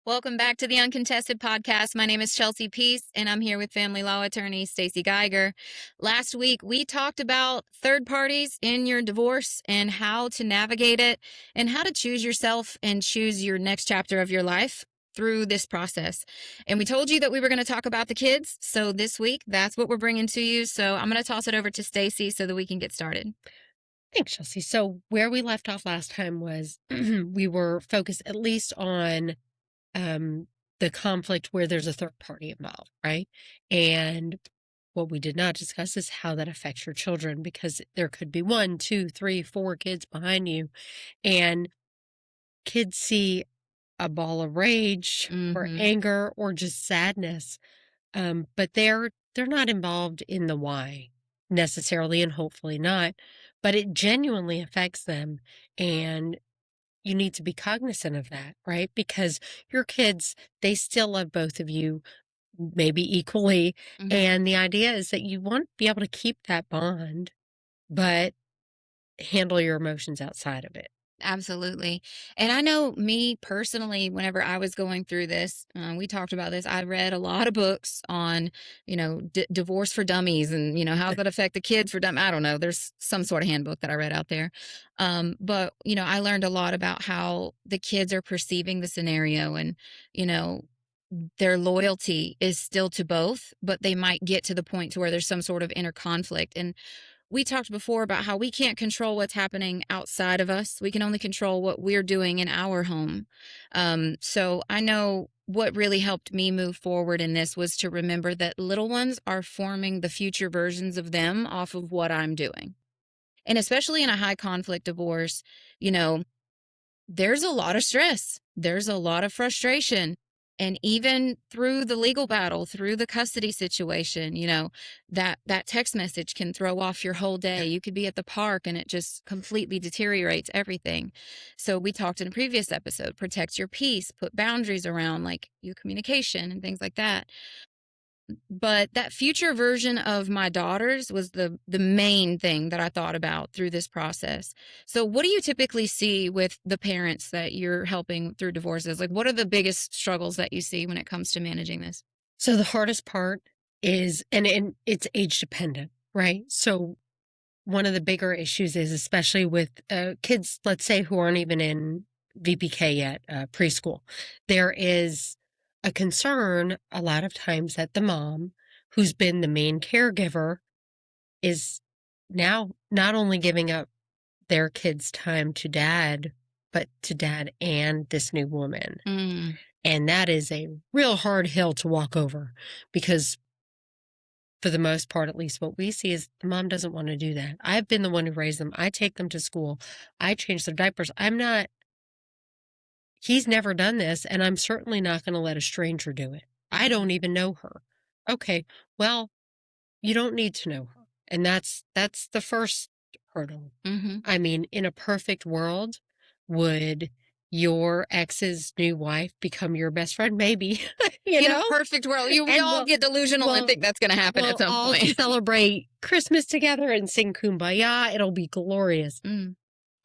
Welcome back to the Uncontested Podcast. My name is Chelsea Peace, and I'm here with family law attorney Stacey Geiger. Last week, we talked about third parties in your divorce and how to navigate it and how to choose yourself and choose your next chapter of your life through this process. And we told you that we were going to talk about the kids. So this week, that's what we're bringing to you. So I'm going to toss it over to Stacey so that we can get started. Thanks, Chelsea. So where we left off last time was we were focused at least on the conflict where there's a third party involved, right? And what we did not discuss is how that affects your children, because there could be 1, 2, 3, 4 kids behind you, and kids see a ball of rage or anger or just sadness, but they're not involved in the why necessarily, and hopefully not, but it genuinely affects them, and you need to be cognizant of that, right? Because your kids, they still love both of you, maybe equally. And the idea is that you want to be able to keep that bond, but handle your emotions outside of it. Absolutely. And I know me personally, whenever I was going through this, we talked about this. I read a lot of books on, divorce for dummies and, how does that affect the kids for dumb. I don't know. There's some sort of handbook that I read out there. But, I learned a lot about how the kids are perceiving the scenario and, you know, their loyalty is still to both, but they might get to the point to where there's some sort of inner conflict. And we talked before about how we can't control what's happening outside of us. We can only control what we're doing in our home. So I know what really helped me move forward in this was to remember that little ones are forming the future versions of them off of what I'm doing. And especially in a high conflict divorce, you know, there's a lot of stress. There's a lot of frustration. And even through the legal battle, through the custody situation, that text message can throw off your whole day. You could be at the park and it just completely deteriorates everything. So we talked in a previous episode, protect your peace, put boundaries around like your communication and things like that. But that future version of my daughters was the main thing that I thought about through this process. So what do you typically see with the parents that you're helping through divorces? Like, what are the biggest struggles that you see when it comes to managing this? So the hardest part is, and it's age dependent, right? So one of the bigger issues is, especially with kids, let's say, who aren't even in VPK yet, preschool, there is a concern a lot of times that the mom, who's been the main caregiver, is now not only giving up their kids' time to dad, but to dad and this new woman. And that is a real hard hill to walk over, because for the most part, at least what we see is the mom doesn't want to do that. I've been the one who raised them. I take them to school. I change their diapers. He's never done this, and I'm certainly not going to let a stranger do it. I don't even know her. Okay, well, you don't need to know her. And that's the first hurdle. I mean, in a perfect world, would your ex's new wife become your best friend? Maybe. In a perfect world, we all get delusional and think that's going to happen at some all point. celebrate Christmas together and sing Kumbaya. It'll be glorious.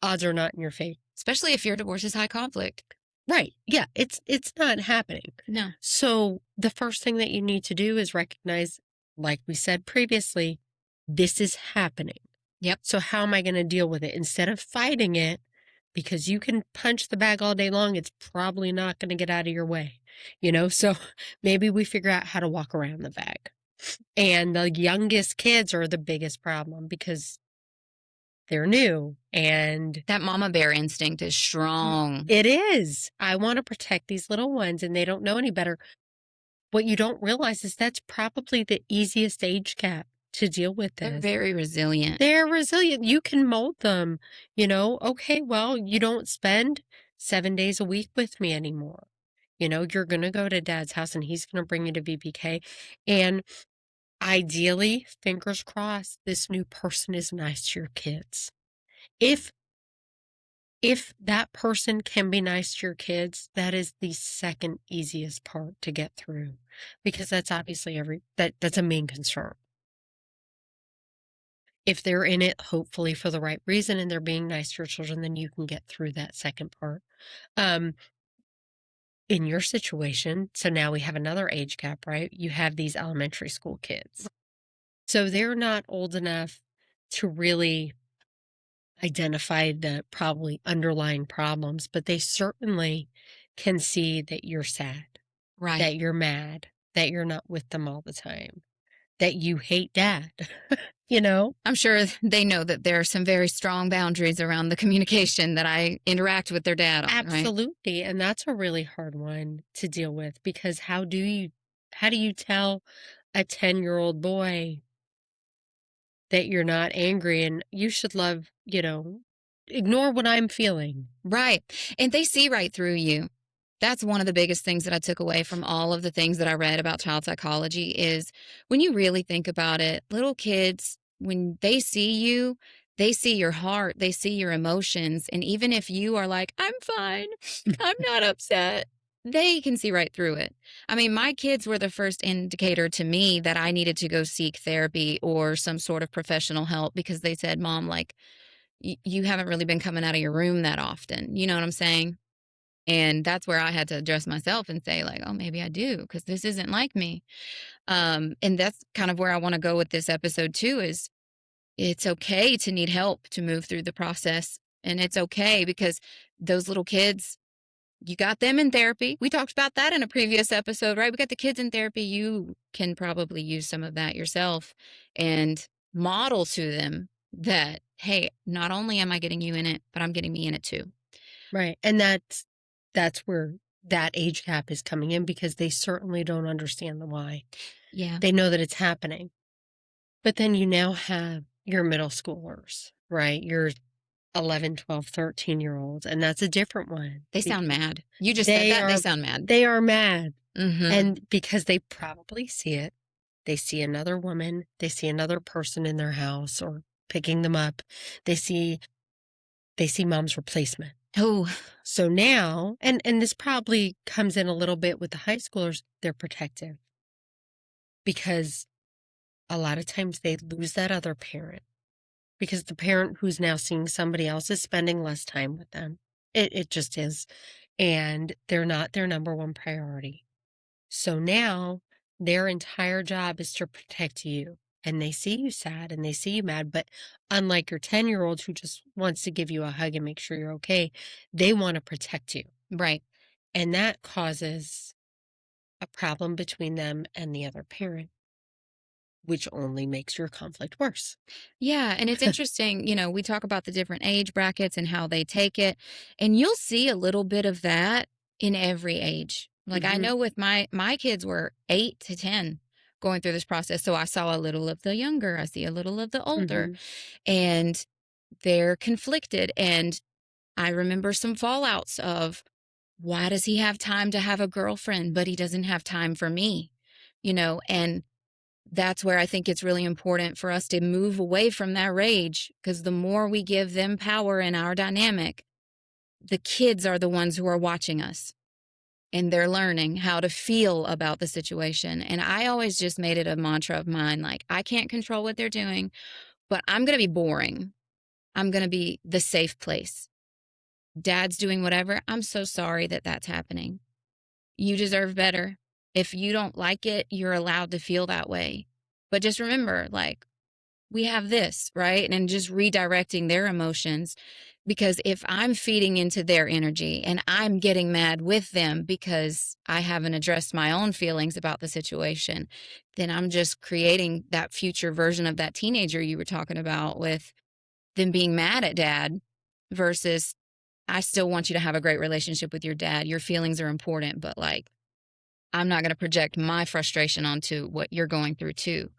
Odds are not in your favor. Especially if your divorce is high conflict. Right. Yeah, it's not happening. No. So the first thing that you need to do is recognize, like we said previously, this is happening. Yep. So how am I going to deal with it? Instead of fighting it, because you can punch the bag all day long, it's probably not going to get out of your way. So maybe we figure out how to walk around the bag. And the youngest kids are the biggest problem because they're new, and that mama bear instinct is strong. It is. I want to protect these little ones, and they don't know any better. What you don't realize is that's probably the easiest age gap to deal with this. They're very resilient. They're resilient. You can mold them, okay, well, you don't spend 7 days a week with me anymore. You're going to go to dad's house and he's going to bring you to VPK. And ideally, fingers crossed, this new person is nice to your kids. If that person can be nice to your kids, that is the second easiest part to get through, because that's obviously that's a main concern. If they're in it, hopefully for the right reason, and they're being nice to your children, then you can get through that second part. in your situation, so now we have another age gap, right? You have these elementary school kids. So they're not old enough to really identify the probably underlying problems, but they certainly can see that you're sad, Right. that you're mad, that you're not with them all the time, that you hate dad, you know? I'm sure they know that there are some very strong boundaries around the communication that I interact with their dad on, right? Absolutely. And that's a really hard one to deal with because how do you tell a 10-year-old boy that you're not angry and you should ignore what I'm feeling. Right. And they see right through you. That's one of the biggest things that I took away from all of the things that I read about child psychology is when you really think about it, little kids, when they see you, they see your heart, they see your emotions. And even if you are like, I'm fine, I'm not upset, they can see right through it. I mean, my kids were the first indicator to me that I needed to go seek therapy or some sort of professional help because they said, Mom, like, you haven't really been coming out of your room that often. You know what I'm saying? And that's where I had to address myself and say, like, oh, maybe I do, because this isn't like me. And that's kind of where I want to go with this episode too, is it's okay to need help to move through the process. And it's okay because those little kids, you got them in therapy. We talked about that in a previous episode, right? We got the kids in therapy. You can probably use some of that yourself and model to them that, hey, not only am I getting you in it, but I'm getting me in it too. Right. And that's where that age gap is coming in because they certainly don't understand the why. Yeah, They know that it's happening. But then you now have your middle schoolers, right? Your 11, 12, 13-year olds, and that's a different one. they sound mad. You just said They that, they are sound mad. they are mad. Mhm. And because they probably see it, they see another woman, they see another person in their house or picking them up. They see mom's replacement. Oh, So now, and this probably comes in a little bit with the high schoolers, they're protective because a lot of times they lose that other parent because the parent who's now seeing somebody else is spending less time with them. It just is. And they're not their number one priority. So now their entire job is to protect you. And they see you sad and they see you mad. But unlike your 10-year-old who just wants to give you a hug and make sure you're okay, they want to protect you. right. And that causes a problem between them and the other parent, which only makes your conflict worse. Yeah, and it's interesting, we talk about the different age brackets and how they take it, and you'll see a little bit of that in every age. Like I Hmm. know with my kids were 8 to 10 going through this process, so I saw a little of the younger, I see a little of the older, Hmm. and they're conflicted, and I remember some fallouts of why does he have time to have a girlfriend but he doesn't have time for me? And that's where I think it's really important for us to move away from that rage because the more we give them power in our dynamic, the kids are the ones who are watching us and they're learning how to feel about the situation. And I always just made it a mantra of mine like, I can't control what they're doing, but I'm going to be boring. I'm going to be the safe place. Dad's doing whatever. I'm so sorry that that's happening. You deserve better. If you don't like it, you're allowed to feel that way. But just remember, like, we have this, right? And just redirecting their emotions. Because if I'm feeding into their energy and I'm getting mad with them because I haven't addressed my own feelings about the situation, then I'm just creating that future version of that teenager you were talking about with them being mad at dad versus I still want you to have a great relationship with your dad. Your feelings are important, but like, I'm not going to project my frustration onto what you're going through too.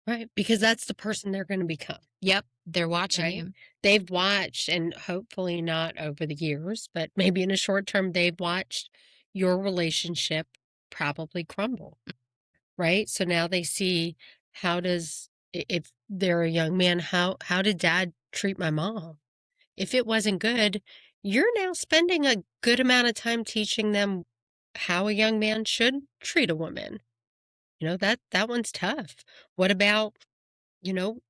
Right. Because that's the person they're going to become. Yep, they're watching Right? you. They've watched, and hopefully not over the years, but maybe in a short term, they've watched your relationship probably crumble. Right? So now they see if they're a young man, how did dad treat my mom? If it wasn't good, you're now spending a good amount of time teaching them how a young man should treat a woman. That one's tough. What about,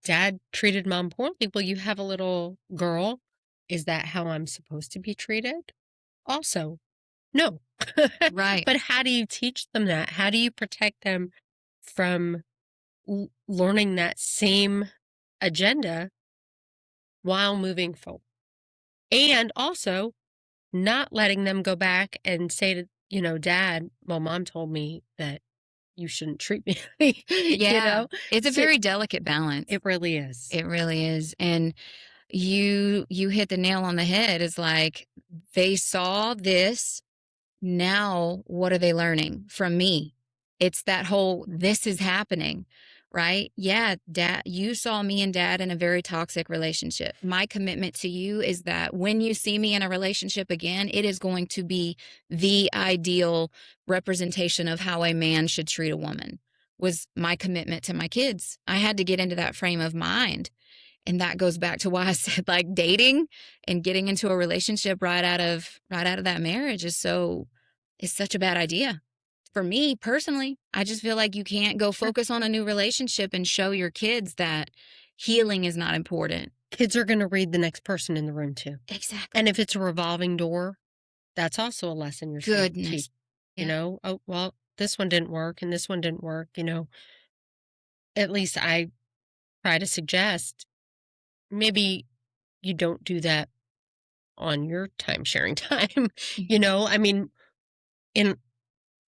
dad treated mom poorly? Well, you have a little girl. Is that how I'm supposed to be treated? Also, No. Right. But how do you teach them that? How do you protect them from learning that same agenda while moving forward? And also not letting them go back and say to, Dad, well, mom told me that you shouldn't treat me, you Yeah. know? It's a So very delicate balance. it really is. It really is. And you hit the nail on the head. Is like they saw this. Now what are they learning from me? It's that whole this is happening, right? Yeah, dad, you saw me and dad in a very toxic relationship. My commitment to you is that when you see me in a relationship again, it is going to be the ideal representation of how a man should treat a woman. Was my commitment to my kids. I had to get into that frame of mind. And that goes back to why I said like dating and getting into a relationship right out of that marriage is such a bad idea. For me personally, I just feel like you can't go Sure. focus on a new relationship and show your kids that healing is not important. Kids are going to read the next person in the room too. Exactly. And if it's a revolving door, that's also a lesson you're supposed to teach. Goodness. Yeah. Oh, well, this one didn't work and this one didn't work. At least I try to suggest maybe you don't do that on your time sharing time. Mhm. I mean, in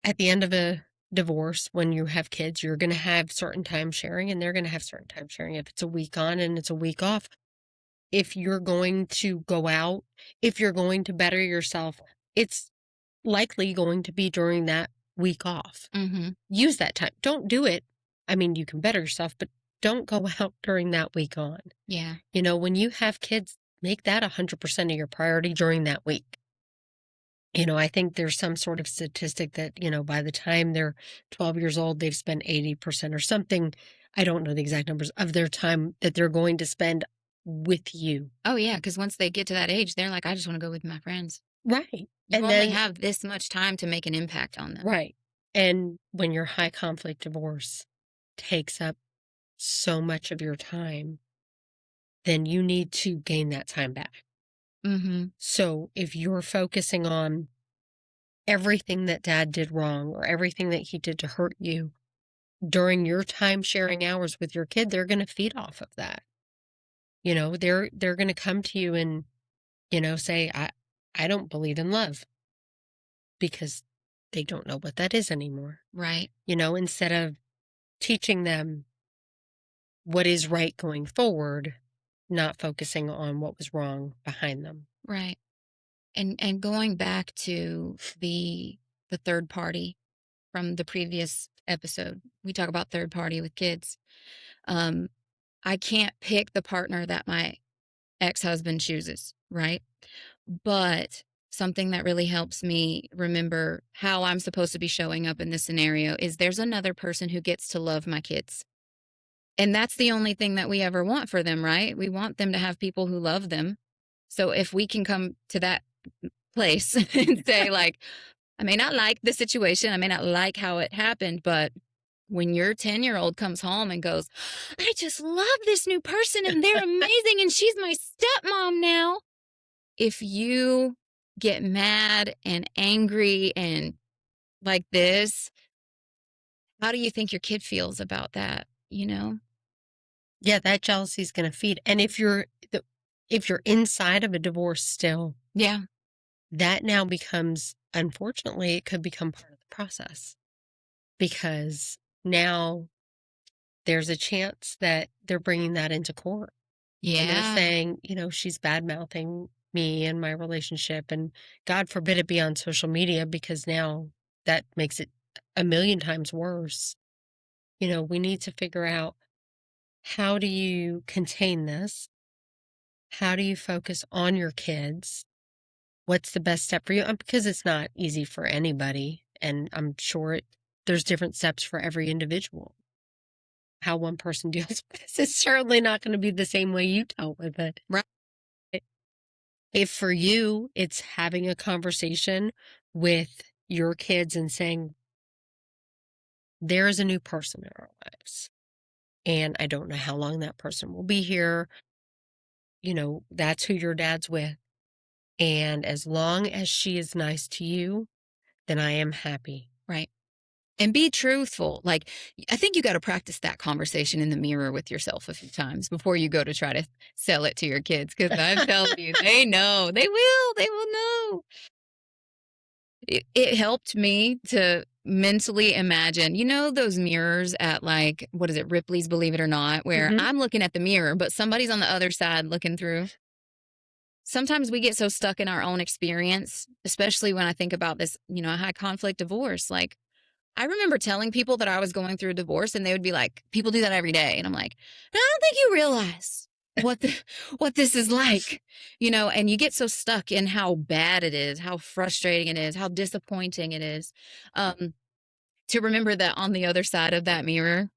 at the end of a divorce, when you have kids, you're going to have certain time sharing and they're going to have certain time sharing. If it's a week on and it's a week off, if you're going to go out, if you're going to better yourself, it's likely going to be during that week off. Mhm. Use that time. Don't do it. I mean, you can better yourself, but don't go out during that week on. Yeah. When you have kids, make that 100% of your priority during that week. I think there's some sort of statistic that, by the time they're 12 years old, they've spent 80% or something. I don't know the exact numbers of their time that they're going to spend with you. Oh yeah, because once they get to that age, they're like, I just want to go with my friends. Right. You And only then, have this much time to make an impact on them. right. And when your high conflict divorce takes up so much of your time, then you need to gain that time back. Mhm. So if you're focusing on everything that dad did wrong or everything that he did to hurt you during your time sharing hours with your kid, they're going to feed off of that. They're going to come to you and, say, I don't believe in love because they don't know what that is anymore. Right. Instead of teaching them what is right going forward, not focusing on what was wrong behind them. Right. And going back to the third party from the previous episode, we talk about third party with kids. Um, I can't pick the partner that my ex-husband chooses, right? But something that really helps me remember how I'm supposed to be showing up in this scenario is there's another person who gets to love my kids. And that's the only thing that we ever want for them, right? We want them to have people who love them. So if we can come to that place and say, like, I may not like the situation, I may not like how it happened, but when your 10-year-old comes home and goes, I just love this new person and they're amazing and she's my stepmom now. If you get mad and angry and like this, how do you think your kid feels about that? You know? Yeah, that jealousy is going to feed. And if you're inside of a divorce still, Yeah. that now becomes, unfortunately, it could become part of the process because now there's a chance that they're bringing that into court and they're Yeah. saying, she's bad mouthing me and my relationship. And God forbid it be on social media because now that makes it a million times worse. We need to figure out, how do you contain this? How do you focus on your kids? What's the best step for you? Because it's not easy for anybody. And I'm sure there's different steps for every individual. How one person deals with this is certainly not going to be the same way you dealt with it. Right. If for you, it's having a conversation with your kids and saying, there is a new person in our lives. And I don't know how long that person will be here. That's who your dad's with. And as long as she is nice to you, then I am happy. Right. And be truthful. Like, I think you got to practice that conversation in the mirror with yourself a few times before you go to try to sell it to your kids. Cause I'm telling you, they know, they will know. It helped me to mentally imagine, those mirrors at like, what is it, Ripley's Believe It or Not, where Mhm. I'm looking at the mirror, but somebody's on the other side looking through. Sometimes we get so stuck in our own experience, especially when I think about this, a high conflict divorce. Like, I remember telling people that I was going through a divorce, and they would be like, people do that every day. And I'm like, I don't think you realize what this is like, and you get so stuck in how bad it is, how frustrating it is, how disappointing it is. Um, to remember that on the other side of that mirror,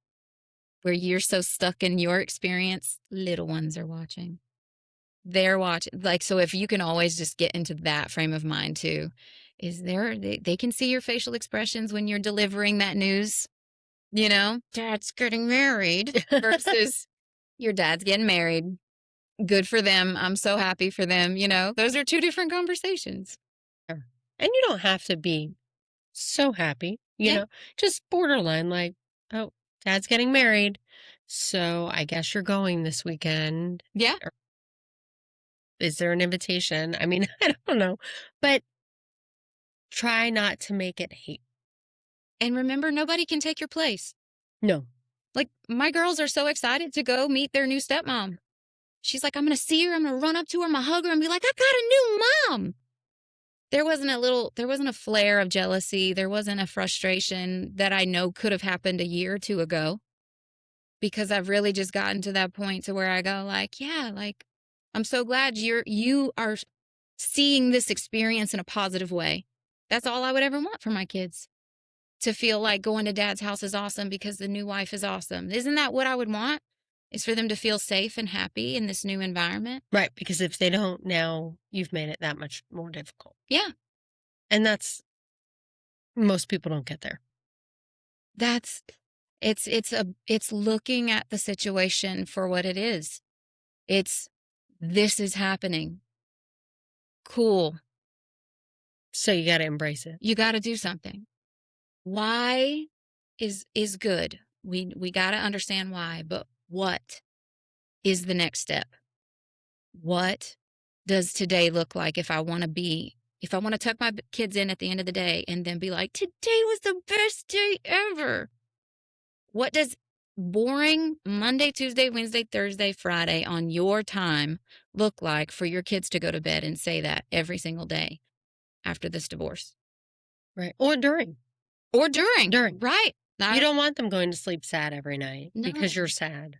where you're so stuck in your experience, little ones are watching. They're watching. Like, so if you can always just get into that frame of mind too, they can see your facial expressions when you're delivering that news, dad's getting married versus your dad's getting married. Good for them. I'm so happy for them. Those are two different conversations. Sure. And you don't have to be so happy, Yeah. just borderline like, "Oh, dad's getting married, so I guess you're going this weekend. Yeah. Or is there an invitation?" I mean, I don't know, but try not to make it hate. And remember, nobody can take your place. No. Like, my girls are so excited to go meet their new stepmom. She's like, I'm going to see her. I'm going to run up to her. I'm going to hug her and be like, I got a new mom. There wasn't a flare of jealousy. There wasn't a frustration that I know could have happened a year or two ago, because I've really just gotten to that point to where I go like, yeah, like, I'm so glad you are seeing this experience in a positive way. That's all I would ever want for my kids, to feel like going to dad's house is awesome because the new wife is awesome. Isn't that what I would want? Is for them to feel safe and happy in this new environment. Right, because if they don't, now you've made it that much more difficult. Yeah. And that's most people don't get there. That's it's looking at the situation for what it is. It's this is happening. Cool. So you gotta embrace it. You got to do something. Why is good. We got to understand why, but what is the next step? What does today look like if I want to tuck my kids in at the end of the day and then be like, today was the best day ever? What does boring Monday, Tuesday, Wednesday, Thursday, Friday on your time look like for your kids to go to bed and say that every single day after this divorce? Right. Or during. Or during, During. right? You don't want them going to sleep sad every night because No. you're sad,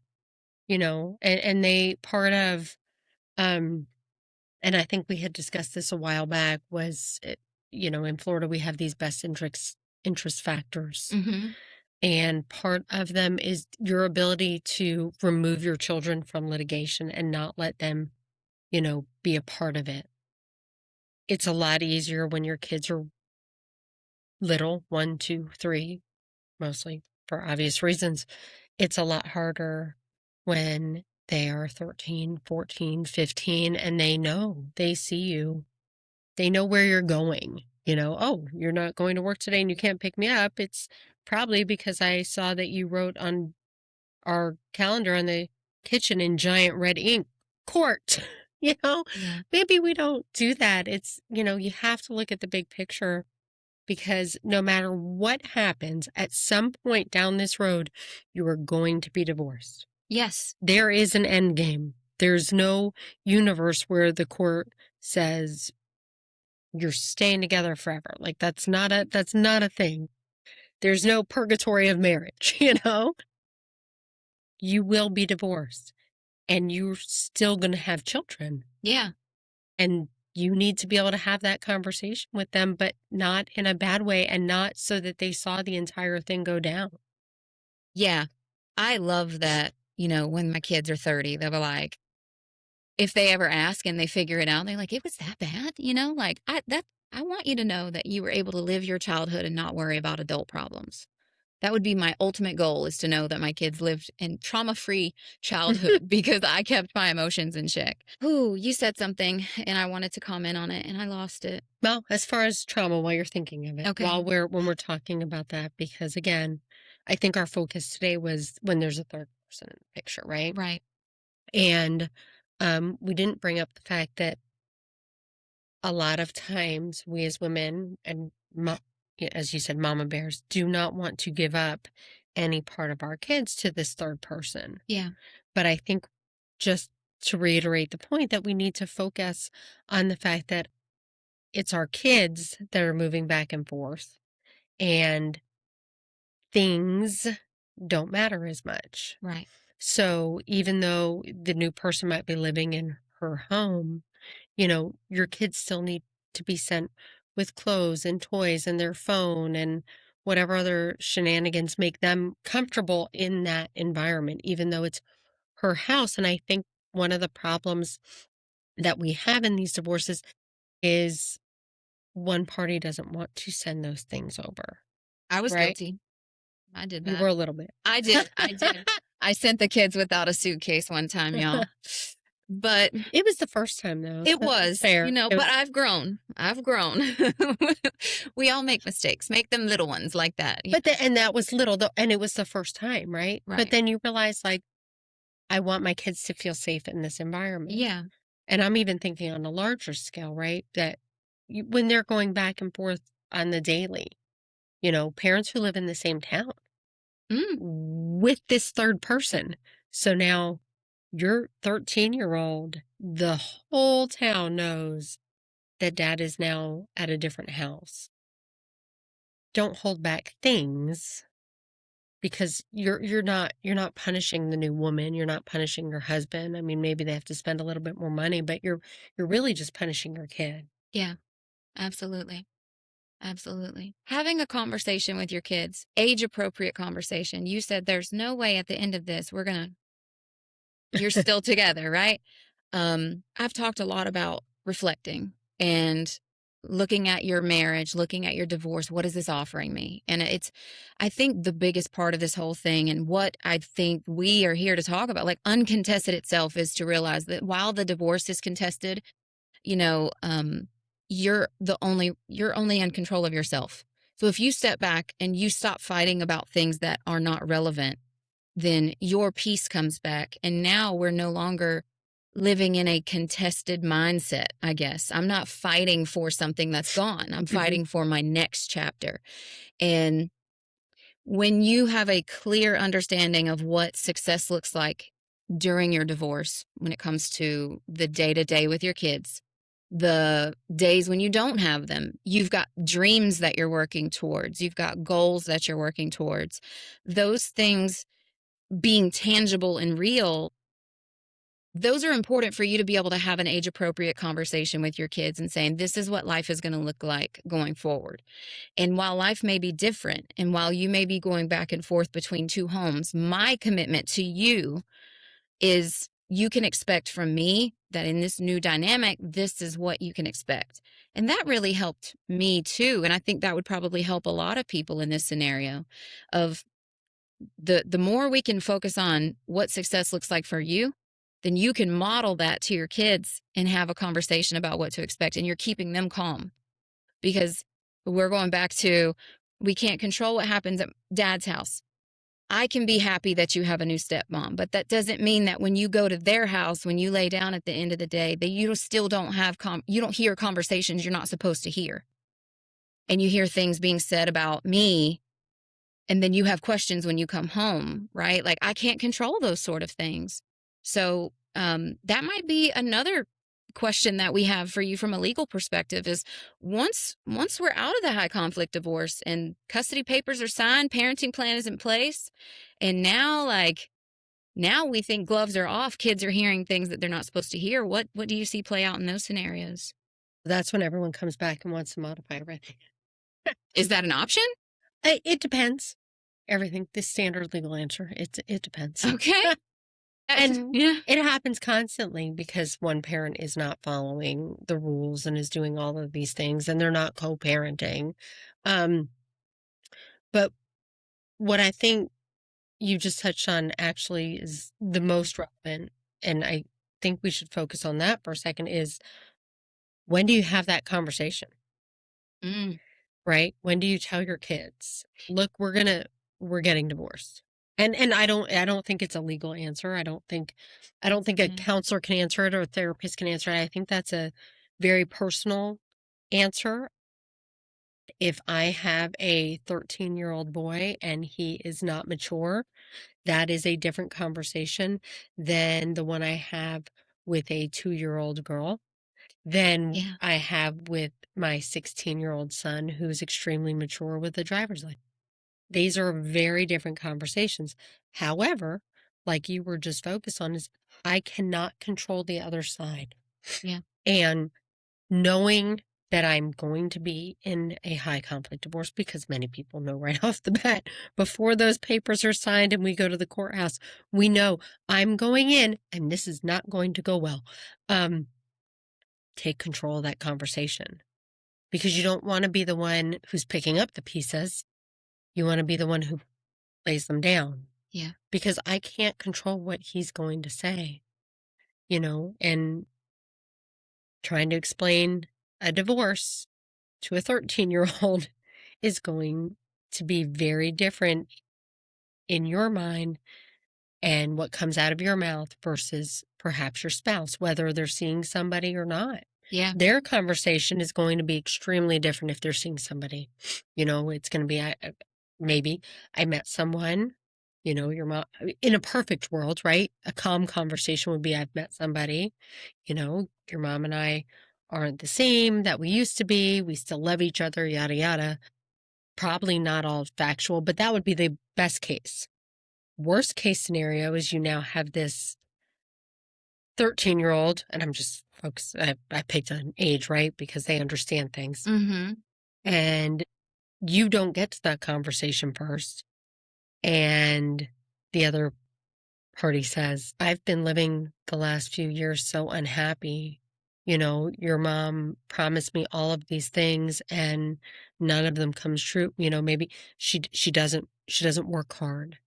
and they part of, um, and I think we had discussed this a while back was, in Florida, we have these best interest factors. Hmm. And part of them is your ability to remove your children from litigation and not let them, be a part of it. It's a lot easier when your kids are little, 1, 2, 3, mostly for obvious reasons. It's a lot harder when they are 13, 14, 15, and they see you. They know where you're going. Oh, you're not going to work today and you can't pick me up. It's probably because I saw that you wrote on our calendar in the kitchen in giant red ink, court. you know, Yeah. Maybe we don't do that. It's, you have to look at the big picture because no matter what happens, at some point down this road, you are going to be divorced. Yes. There is an end game. There's no universe where the court says you're staying together forever. Like that's not a thing. There's no purgatory of marriage, You will be divorced and you're still going to have children. Yeah. And you need to be able to have that conversation with them, but not in a bad way and not so that they saw the entire thing go down. Yeah. I love that, when my kids are 30, they'll be like, if they ever ask and they figure it out, they're like, it was that bad, like I want you to know that you were able to live your childhood and not worry about adult problems. That would be my ultimate goal, is to know that my kids lived in trauma-free childhood because I kept my emotions in check. Ooh, you said something and I wanted to comment on it and I lost it. Well, as far as trauma, while you're thinking of it, Okay. when we're talking about that, because again, I think our focus today was when there's a third person in the picture, right? Right. And we didn't bring up the fact that a lot of times we as women and yeah, as you said, mama bears do not want to give up any part of our kids to this third person. Yeah. But I think, just to reiterate the point, that we need to focus on the fact that it's our kids that are moving back and forth, and things don't matter as much. Right. So even though the new person might be living in her home, your kids still need to be sent with clothes and toys and their phone and whatever other shenanigans make them comfortable in that environment, even though it's her house. And I think one of the problems that we have in these divorces is one party doesn't want to send those things over, I was right? guilty. I did You were that. a little bit. I did. I did. I sent the kids without a suitcase one time, y'all. But It was the first time, though, it so it's was, fair. but I've grown. I've grown. We all make mistakes. Make them little ones like that. And that was little, though, and it was the first time, right? But Right. then you realize, like, I want my kids to feel safe in this environment. Yeah. And I'm even thinking on a larger scale, right? That when they're going back and forth on the daily, parents who live in the same town Mm, with this third person. So now your 13-year-old, the whole town knows that dad is now at a different house. Don't hold back things, because you're not punishing the new woman, you're not punishing your husband. I mean, maybe they have to spend a little bit more money, but you're really just punishing your kid. yeah. Absolutely. Absolutely. Having a conversation with your kids, age appropriate conversation. You said there's no way at the end of this you're still together, right? I've talked a lot about reflecting and looking at your marriage, looking at your divorce. What is this offering me? And I think the biggest part of this whole thing, and what I think we are here to talk about, like uncontested itself, is to realize that while the divorce is contested, you know, um, you're only in control of yourself. So if you step back and you stop fighting about things that are not relevant, then your peace comes back. And now we're no longer living in a contested mindset, I guess. I'm not fighting for something that's gone. I'm Mhm. fighting for my next chapter. And when you have a clear understanding of what success looks like during your divorce, when it comes to the day to day with your kids, the days when you don't have them, you've got dreams that you're working towards, you've got goals that you're working towards. Those things being tangible and real, those are important for you to be able to have an age appropriate conversation with your kids and saying, this is what life is going to look like going forward. And while life may be different, and while you may be going back and forth between two homes, my commitment to you is, you can expect from me that in this new dynamic, this is what you can expect. And that really helped me too. And I think that would probably help a lot of people in this scenario of, the more we can focus on what success looks like for you, then you can model that to your kids and have a conversation about what to expect. And you're keeping them calm, because we're going back to, we can't control what happens at dad's house. I can be happy that you have a new stepmom, but that doesn't mean that when you go to their house, when you lay down at the end of the day, that you still don't have, you don't hear conversations you're not supposed to hear. And you hear things being said about me, and then you have questions when you come home, right? Like, I can't control those sort of things. So that might be another question that we have for you from a legal perspective, is once we're out of the high conflict divorce and custody papers are signed, parenting plan is in place, and now we think gloves are off, kids are hearing things that they're not supposed to hear. What do you see play out in those scenarios? That's when everyone comes back and wants to modify everything. Is that an option? It depends. Everything, the standard legal answer. It depends. Okay. And Yeah. it happens constantly because one parent is not following the rules and is doing all of these things, and they're not co-parenting. Um, but what I think you just touched on actually is the most relevant, and I think we should focus on that for a second, is when do you have that conversation, Mm, right? When do you tell your kids, "Look, we're getting divorced." And I don't think it's a legal answer. I don't think a yeah, counselor can answer it or a therapist can answer it. I think that's a very personal answer. If I have a 13-year-old boy and he is not mature, that is a different conversation than the one I have with a 2-year-old girl, than yeah, I have with my 16-year-old son who's extremely mature with a driver's license. These are very different conversations. However, like you were just focused on, is I cannot control the other side. yeah, And knowing that I'm going to be in a high conflict divorce, because many people know right off the bat before those papers are signed and we go to the courthouse, we know I'm going in and this is not going to go well. Um, Take control of that conversation, because you don't want to be the one who's picking up the pieces. You want to be the one who lays them down, yeah, because I can't control what he's going to say, and trying to explain a divorce to a 13-year-old is going to be very different in your mind and what comes out of your mouth versus perhaps your spouse, whether they're seeing somebody or not. yeah, Their conversation is going to be extremely different if they're seeing somebody. It's going to be maybe I met someone, your mom, in a perfect world, right? A calm conversation would be I've met somebody, your mom and I aren't the same that we used to be. We still love each other, yada, yada. Probably not all factual, but that would be the best case. Worst case scenario is you now have this 13-year-old, and I'm just focused, I picked an age, right? Because they understand things. mhm, And you don't get to that conversation first. And the other party says, I've been living the last few years so unhappy. Your mom promised me all of these things and none of them comes true. Maybe she doesn't work hard.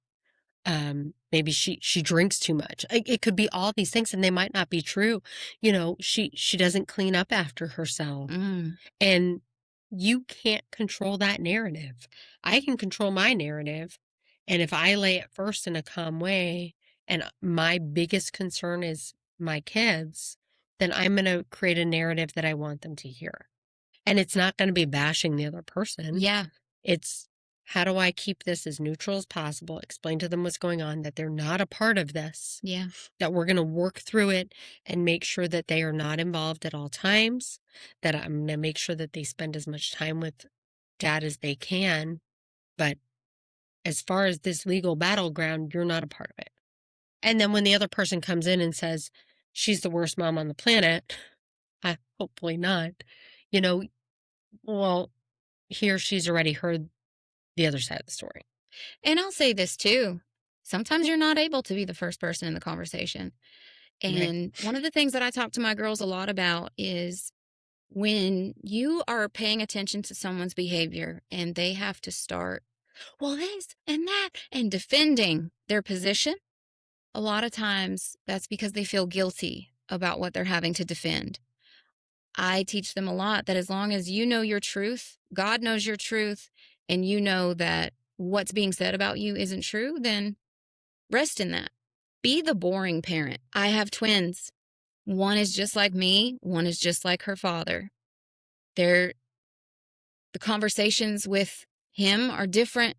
Maybe she drinks too much. It could be all these things and they might not be true. She doesn't clean up after herself. mm, And you can't control that narrative. I can control my narrative. And if I lay it first in a calm way, and my biggest concern is my kids, then I'm going to create a narrative that I want them to hear. And it's not going to be bashing the other person. yeah, It's, how do I keep this as neutral as possible? Explain to them what's going on, that they're not a part of this, yeah, that we're going to work through it and make sure that they are not involved at all times, that I'm going to make sure that they spend as much time with dad as they can. But as far as this legal battleground, you're not a part of it. And then when the other person comes in and says, she's the worst mom on the planet, hopefully not, you know, well, he or she's already heard the other side of the story. and I'll say this too, sometimes you're not able to be the first person in the conversation, Right. and one of the things that I talk to my girls a lot about is when you are paying attention to someone's behavior and they have to start, well, this and that, and defending their position, a lot of times that's because they feel guilty about what they're having to defend. I teach them a lot that as long as you know your truth, God knows your truth, and you know that what's being said about you isn't true, then rest in that. Be the boring parent. I have twins. One is just like me, one is just like her father. They're the conversations with him are different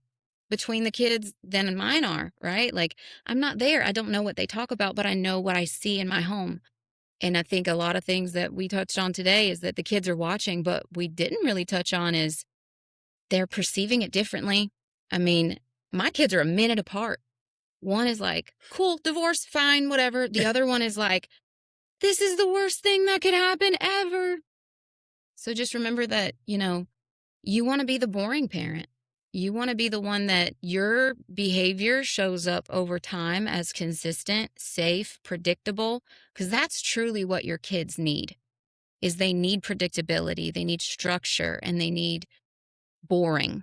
between the kids than mine are, right? Like, I'm not there. I don't know what they talk about, but I know what I see in my home. And I think a lot of things that we touched on today is that the kids are watching, but we didn't really touch on is they're perceiving it differently. I mean, my kids are a minute apart. One is like, cool, divorce, fine, whatever. The other one is like, this is the worst thing that could happen ever. So just remember that, you want to be the boring parent. You want to be the one that your behavior shows up over time as consistent, safe, predictable, because that's truly what your kids need. Is they need predictability, they need structure, and they need boring.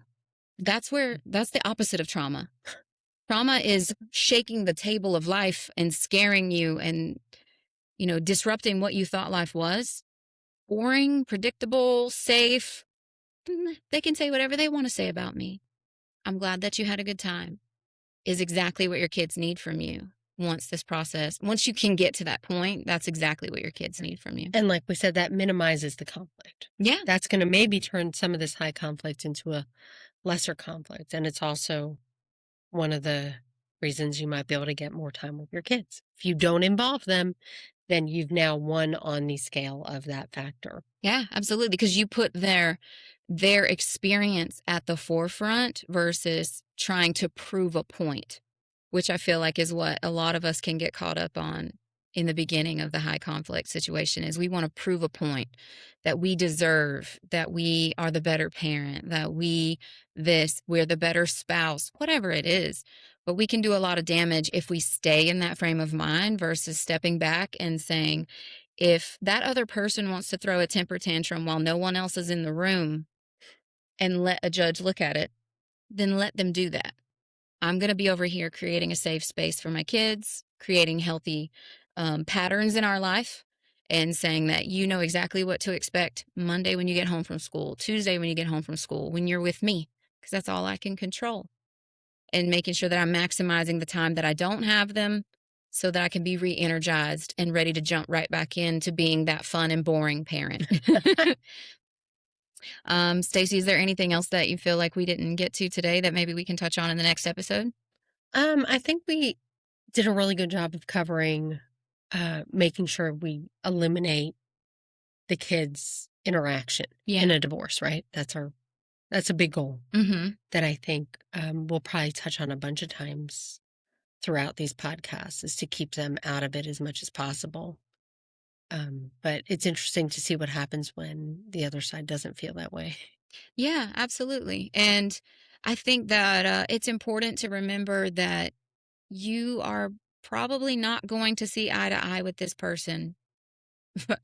That's the opposite of trauma. Trauma is shaking the table of life and scaring you and, disrupting what you thought life was. Boring, predictable, safe. They can say whatever they want to say about me. I'm glad that you had a good time, is exactly what your kids need from you. Once you can get to that point, that's exactly what your kids Right. need from you. And like we said, that minimizes the conflict. Yeah. That's going to maybe turn some of this high conflict into a lesser conflict. And it's also one of the reasons you might be able to get more time with your kids. If you don't involve them, then you've now won on the scale of that factor. Yeah, absolutely. Because you put their experience at the forefront versus trying to prove a point, which I feel like is what a lot of us can get caught up on in the beginning of the high conflict situation is we want to prove a point that we deserve, that we are the better parent, that we're the better spouse, whatever it is. But we can do a lot of damage if we stay in that frame of mind versus stepping back and saying, if that other person wants to throw a temper tantrum while no one else is in the room and let a judge look at it, then let them do that. I'm going to be over here creating a safe space for my kids, creating healthy patterns in our life, and saying that you know exactly what to expect Monday when you get home from school, Tuesday when you get home from school, when you're with me, because that's all I can control. And making sure that I'm maximizing the time that I don't have them so that I can be re energized and ready to jump right back into being that fun and boring parent. Stacey, is there anything else that you feel like we didn't get to today that maybe we can touch on in the next episode? I think we did a really good job of covering making sure we eliminate the kids' interaction Yeah. in a divorce, right? That's a big goal Mm-hmm. that I think we'll probably touch on a bunch of times throughout these podcasts is to keep them out of it as much as possible. But it's interesting to see what happens when the other side doesn't feel that way. Yeah, absolutely. And I think that it's important to remember that you are probably not going to see eye to eye with this person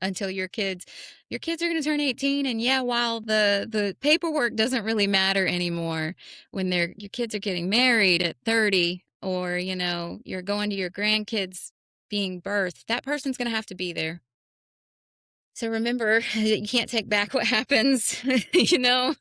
until your kids are going to turn 18. And yeah, while the paperwork doesn't really matter anymore when your kids are getting married at 30, or you're going to your grandkids being birthed, that person's going to have to be there. So remember, you can't take back what happens. you know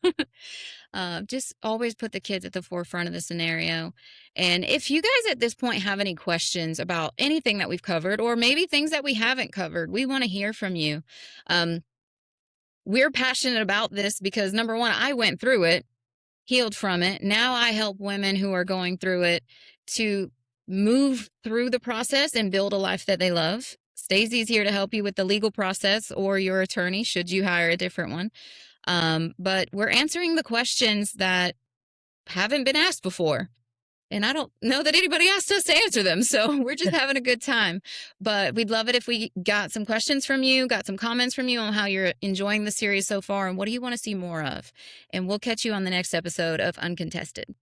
just always put the kids at the forefront of the scenario. And if you guys at this point have any questions about anything that we've covered, or maybe things that we haven't covered, we want to hear from you. um, we're passionate about this because, number one, I went through it, healed from it. Now I help women who are going through it to move through the process and build a life that they love. Stacey's here to help you with the legal process, or your attorney should you hire a different one. But we're answering the questions that haven't been asked before. And I don't know that anybody asked us to answer them. So we're just having a good time. But we'd love it if we got some questions from you, got some comments from you on how you're enjoying the series so far and what do you want to see more of. And we'll catch you on the next episode of Uncontested.